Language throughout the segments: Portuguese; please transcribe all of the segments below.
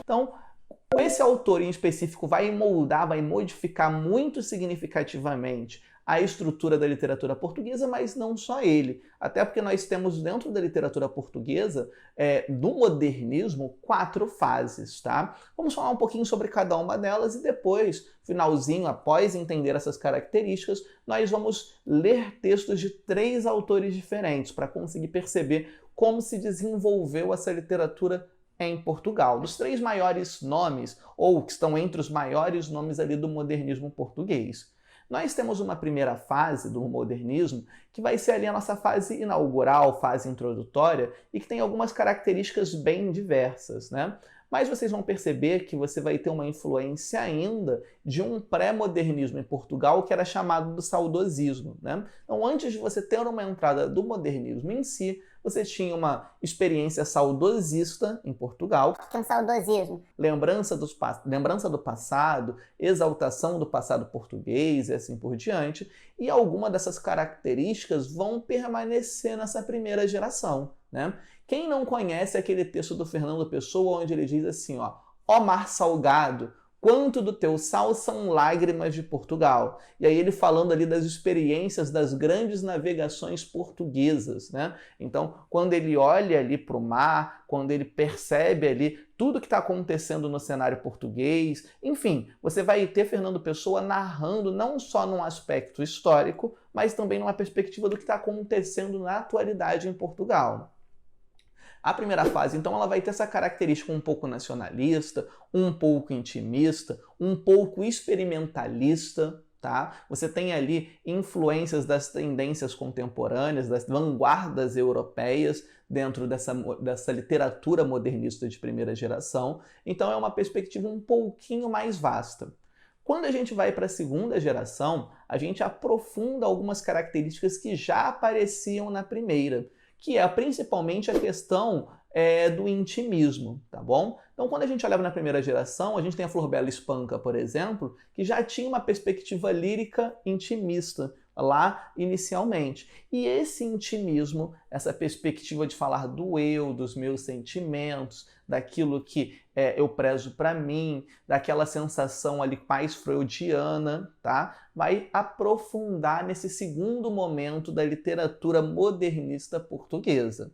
Então, esse autor em específico vai moldar, vai modificar muito significativamente a estrutura da literatura portuguesa, mas não só ele. Até porque nós temos dentro da literatura portuguesa, do modernismo, 4 fases, tá? Vamos falar um pouquinho sobre cada uma delas e depois, finalzinho, após entender essas características, nós vamos ler textos de 3 autores diferentes para conseguir perceber como se desenvolveu essa literatura em Portugal, dos 3 maiores nomes, ou que estão entre os maiores nomes ali do modernismo português. Nós temos uma primeira fase do modernismo, que vai ser ali a nossa fase inaugural, fase introdutória, e que tem algumas características bem diversas, né? Mas vocês vão perceber que você vai ter uma influência ainda de um pré-modernismo em Portugal que era chamado do saudosismo, né? Então, antes de você ter uma entrada do modernismo em si, você tinha uma experiência saudosista em Portugal. Que é um saudosismo. Lembrança do passado, exaltação do passado português e assim por diante. E algumas dessas características vão permanecer nessa primeira geração, né? Quem não conhece aquele texto do Fernando Pessoa, onde ele diz assim, ó mar salgado, quanto do teu sal são lágrimas de Portugal. E aí ele falando ali das experiências das grandes navegações portuguesas, né? Então, quando ele olha ali para o mar, quando ele percebe ali tudo que está acontecendo no cenário português, enfim, você vai ter Fernando Pessoa narrando não só num aspecto histórico, mas também numa perspectiva do que está acontecendo na atualidade em Portugal. A primeira fase, então, ela vai ter essa característica um pouco nacionalista, um pouco intimista, um pouco experimentalista, tá? Você tem ali influências das tendências contemporâneas, das vanguardas europeias dentro dessa literatura modernista de primeira geração. Então é uma perspectiva um pouquinho mais vasta. Quando a gente vai para a segunda geração, a gente aprofunda algumas características que já apareciam na primeira, que é principalmente a questão do intimismo, tá bom? Então, quando a gente olhava na primeira geração, a gente tem a Flor Bela Espanca, por exemplo, que já tinha uma perspectiva lírica intimista lá inicialmente. E esse intimismo, essa perspectiva de falar do eu, dos meus sentimentos, daquilo que eu prezo para mim, daquela sensação ali mais freudiana, tá? Vai aprofundar nesse segundo momento da literatura modernista portuguesa.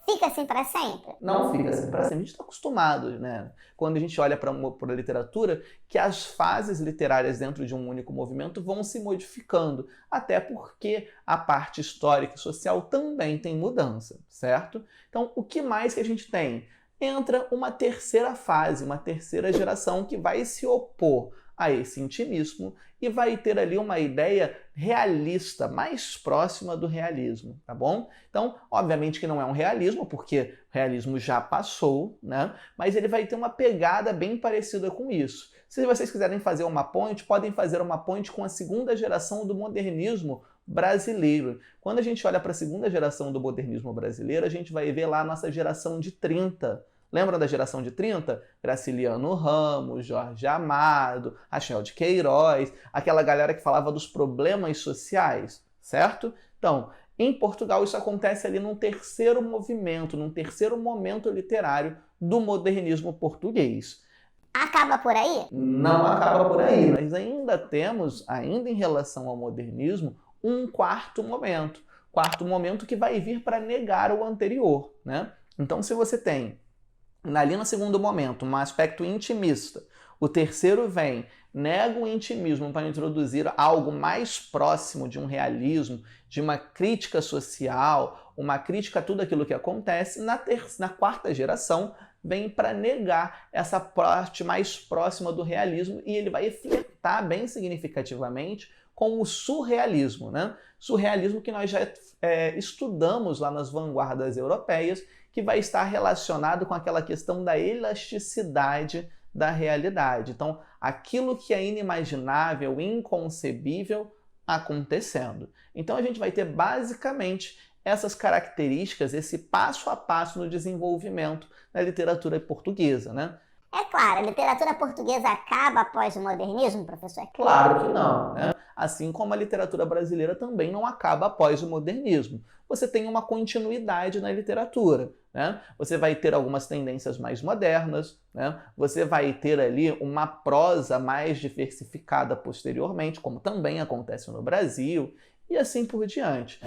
Fica assim para sempre? Não fica assim para sempre. A gente está acostumado, né? Quando a gente olha para a literatura, que as fases literárias dentro de um único movimento vão se modificando, até porque a parte histórica e social também tem mudança, certo? Então, o que mais que a gente tem? Entra uma terceira fase, uma terceira geração que vai se opor a esse intimismo e vai ter ali uma ideia realista, mais próxima do realismo, tá bom? Então, obviamente que não é um realismo, porque o realismo já passou, né? Mas ele vai ter uma pegada bem parecida com isso. Se vocês quiserem fazer uma ponte, podem fazer uma ponte com a segunda geração do modernismo brasileiro. Quando a gente olha para a segunda geração do modernismo brasileiro, a gente vai ver lá a nossa geração de 30. Lembra da geração de 30? Graciliano Ramos, Jorge Amado, Rachel de Queiroz, aquela galera que falava dos problemas sociais, certo? Então, em Portugal isso acontece ali num terceiro movimento, num terceiro momento literário do modernismo português. Acaba por aí? Não acaba por aí. Nós ainda temos, ainda em relação ao modernismo, um quarto momento que vai vir para negar o anterior, né? Então, se você tem ali no segundo momento um aspecto intimista, o terceiro vem, nega o intimismo para introduzir algo mais próximo de um realismo, de uma crítica social, uma crítica a tudo aquilo que acontece, na quarta geração vem para negar essa parte mais próxima do realismo e ele vai flertar bem significativamente com o surrealismo, né? Surrealismo que nós já estudamos lá nas vanguardas europeias, que vai estar relacionado com aquela questão da elasticidade da realidade. Então, aquilo que é inimaginável, inconcebível, acontecendo. Então, a gente vai ter basicamente essas características, esse passo a passo no desenvolvimento da literatura portuguesa, né? É claro, a literatura portuguesa acaba após o modernismo, professor? Claro que não, né? Assim como a literatura brasileira também não acaba após o modernismo. Você tem uma continuidade na literatura, né? Você vai ter algumas tendências mais modernas, né? Você vai ter ali uma prosa mais diversificada posteriormente, como também acontece no Brasil, e assim por diante.